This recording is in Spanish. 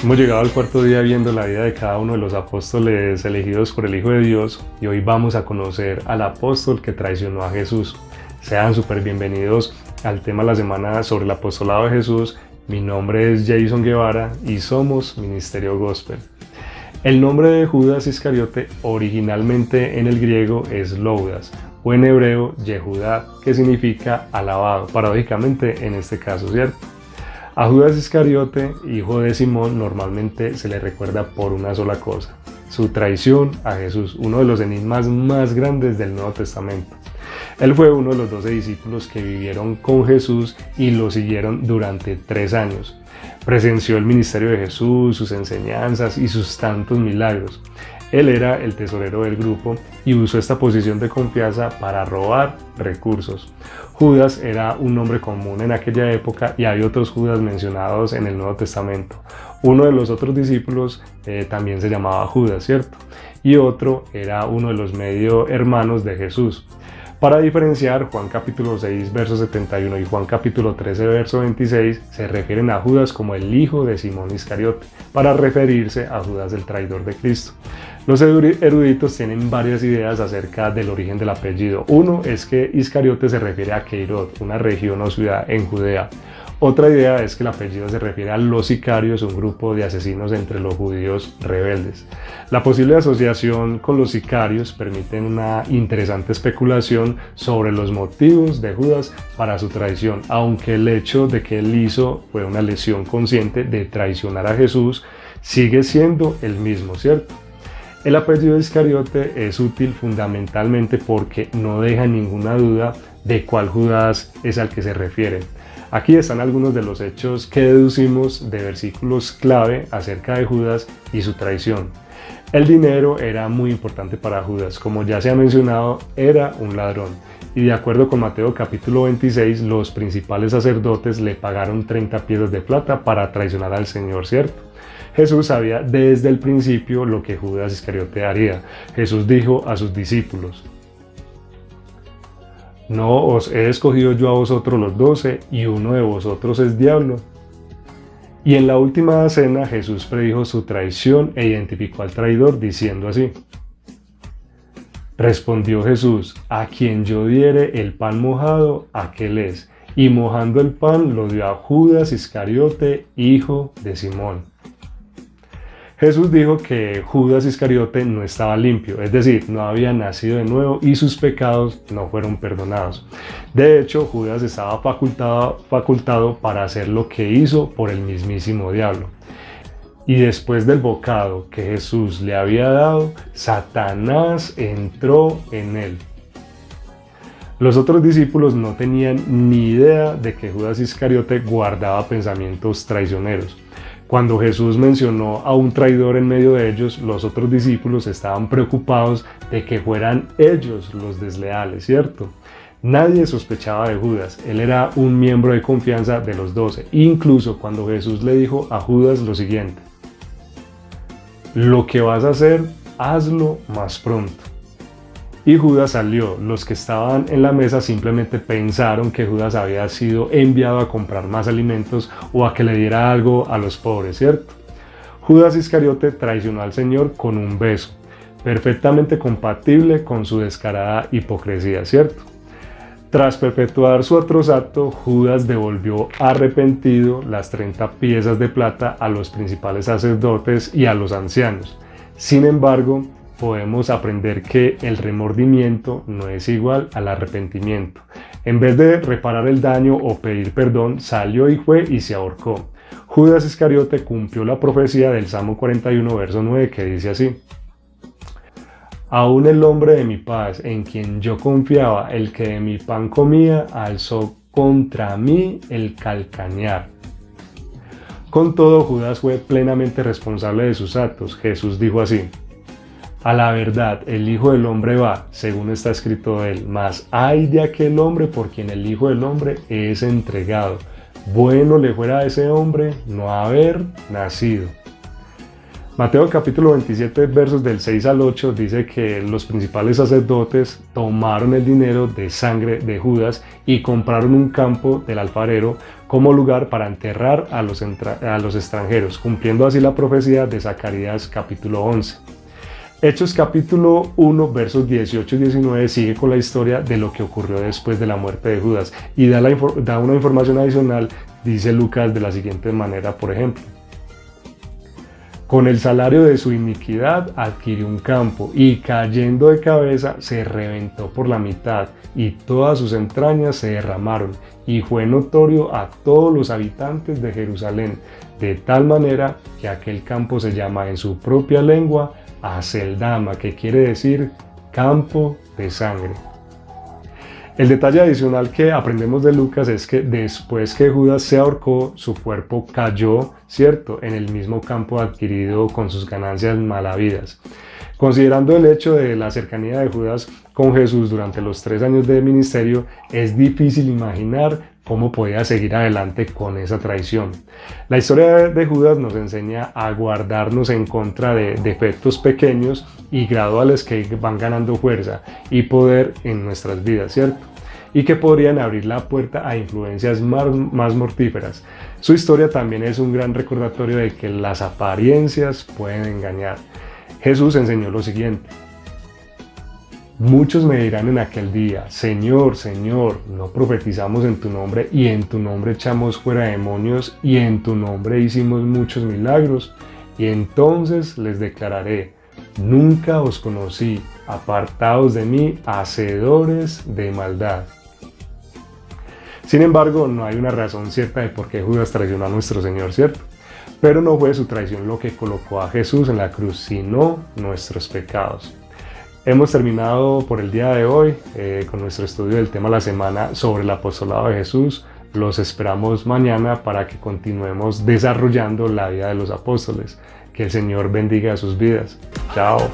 Hemos llegado al cuarto día viendo la vida de cada uno de los apóstoles elegidos por el Hijo de Dios y hoy vamos a conocer al apóstol que traicionó a Jesús. Sean súper bienvenidos al tema de la semana sobre el apostolado de Jesús. Mi nombre es Jason Guevara y somos Ministerio Gospel. El nombre de Judas Iscariote originalmente en el griego es Loudas o en hebreo Yehudá, que significa alabado, paradójicamente en este caso, ¿cierto? A Judas Iscariote, hijo de Simón, normalmente se le recuerda por una sola cosa: su traición a Jesús, uno de los enigmas más grandes del Nuevo Testamento. Él fue uno de los 12 discípulos que vivieron con Jesús y lo siguieron durante 3 años. Presenció el ministerio de Jesús, sus enseñanzas y sus tantos milagros. Él era el tesorero del grupo y usó esta posición de confianza para robar recursos. Judas era un nombre común en aquella época y hay otros Judas mencionados en el Nuevo Testamento. Uno de los otros discípulos también se llamaba Judas, ¿cierto? Y otro era uno de los medio hermanos de Jesús. Para diferenciar, Juan capítulo 6, verso 71 y Juan capítulo 13, verso 26 se refieren a Judas como el hijo de Simón Iscariote, para referirse a Judas el traidor de Cristo. Los eruditos tienen varias ideas acerca del origen del apellido. Uno es que Iscariote se refiere a Keirot, una región o ciudad en Judea. Otra idea es que el apellido se refiere a los sicarios, un grupo de asesinos entre los judíos rebeldes. La posible asociación con los sicarios permite una interesante especulación sobre los motivos de Judas para su traición, aunque el hecho de que él hizo fue una elección consciente de traicionar a Jesús sigue siendo el mismo, ¿cierto? El apellido de Iscariote es útil fundamentalmente porque no deja ninguna duda de cuál Judas es al que se refiere. Aquí están algunos de los hechos que deducimos de versículos clave acerca de Judas y su traición. El dinero era muy importante para Judas, como ya se ha mencionado, era un ladrón. Y de acuerdo con Mateo capítulo 26, los principales sacerdotes le pagaron 30 piezas de plata para traicionar al Señor, ¿cierto? Jesús sabía desde el principio lo que Judas Iscariote haría. Jesús dijo a sus discípulos: ¿no os he escogido yo a vosotros los 12 y uno de vosotros es diablo? Y en la última cena Jesús predijo su traición e identificó al traidor diciendo así: respondió Jesús: a quien yo diere el pan mojado, aquel es. Y mojando el pan lo dio a Judas Iscariote, hijo de Simón. Jesús dijo que Judas Iscariote no estaba limpio, es decir, no había nacido de nuevo y sus pecados no fueron perdonados. De hecho, Judas estaba facultado para hacer lo que hizo por el mismísimo diablo. Y después del bocado que Jesús le había dado, Satanás entró en él. Los otros discípulos no tenían ni idea de que Judas Iscariote guardaba pensamientos traicioneros. Cuando Jesús mencionó a un traidor en medio de ellos, los otros discípulos estaban preocupados de que fueran ellos los desleales, ¿cierto? Nadie sospechaba de Judas, él era un miembro de confianza de los 12, incluso cuando Jesús le dijo a Judas lo siguiente: lo que vas a hacer, hazlo más pronto. Y Judas salió. Los que estaban en la mesa simplemente pensaron que Judas había sido enviado a comprar más alimentos o a que le diera algo a los pobres, ¿cierto? Judas Iscariote traicionó al Señor con un beso, perfectamente compatible con su descarada hipocresía, ¿cierto? Tras perpetuar su atroz acto, Judas devolvió arrepentido las 30 piezas de plata a los principales sacerdotes y a los ancianos. Sin embargo, podemos aprender que el remordimiento no es igual al arrepentimiento. En vez de reparar el daño o pedir perdón, salió y fue y se ahorcó. Judas Iscariote cumplió la profecía del Salmo 41, verso 9, que dice así: aún el hombre de mi paz, en quien yo confiaba, el que de mi pan comía, alzó contra mí el calcañar. Con todo, Judas fue plenamente responsable de sus actos. Jesús dijo así: a la verdad, el Hijo del Hombre va, según está escrito de él, mas ay de aquel hombre por quien el Hijo del Hombre es entregado. Bueno le fuera a ese hombre no haber nacido. Mateo capítulo 27, versos del 6 al 8 dice que los principales sacerdotes tomaron el dinero de sangre de Judas y compraron un campo del alfarero como lugar para enterrar a los extranjeros, cumpliendo así la profecía de Zacarías capítulo 11. Hechos capítulo 1 versos 18 y 19 sigue con la historia de lo que ocurrió después de la muerte de Judas y da una información adicional. Dice Lucas de la siguiente manera, por ejemplo: con el salario de su iniquidad adquirió un campo y cayendo de cabeza se reventó por la mitad y todas sus entrañas se derramaron y fue notorio a todos los habitantes de Jerusalén, de tal manera que aquel campo se llama en su propia lengua Aceldama, que quiere decir campo de sangre. El detalle adicional que aprendemos de Lucas es que después que Judas se ahorcó, su cuerpo cayó, ¿cierto?, en el mismo campo adquirido con sus ganancias malavidas. Considerando el hecho de la cercanía de Judas con Jesús durante los 3 años de ministerio, es difícil imaginar cómo podía seguir adelante con esa traición. La historia de Judas nos enseña a guardarnos en contra de defectos pequeños y graduales que van ganando fuerza y poder en nuestras vidas, ¿cierto?, y que podrían abrir la puerta a influencias más mortíferas. Su historia también es un gran recordatorio de que las apariencias pueden engañar. Jesús enseñó lo siguiente: muchos me dirán en aquel día, Señor, Señor, ¿no profetizamos en tu nombre y en tu nombre echamos fuera demonios y en tu nombre hicimos muchos milagros? Y entonces les declararé, nunca os conocí, apartaos de mí, hacedores de maldad. Sin embargo, no hay una razón cierta de por qué Judas traicionó a nuestro Señor, ¿cierto? Pero no fue su traición lo que colocó a Jesús en la cruz, sino nuestros pecados. Hemos terminado por el día de hoy con nuestro estudio del tema de la semana sobre el apostolado de Jesús. Los esperamos mañana para que continuemos desarrollando la vida de los apóstoles. Que el Señor bendiga sus vidas. Chao.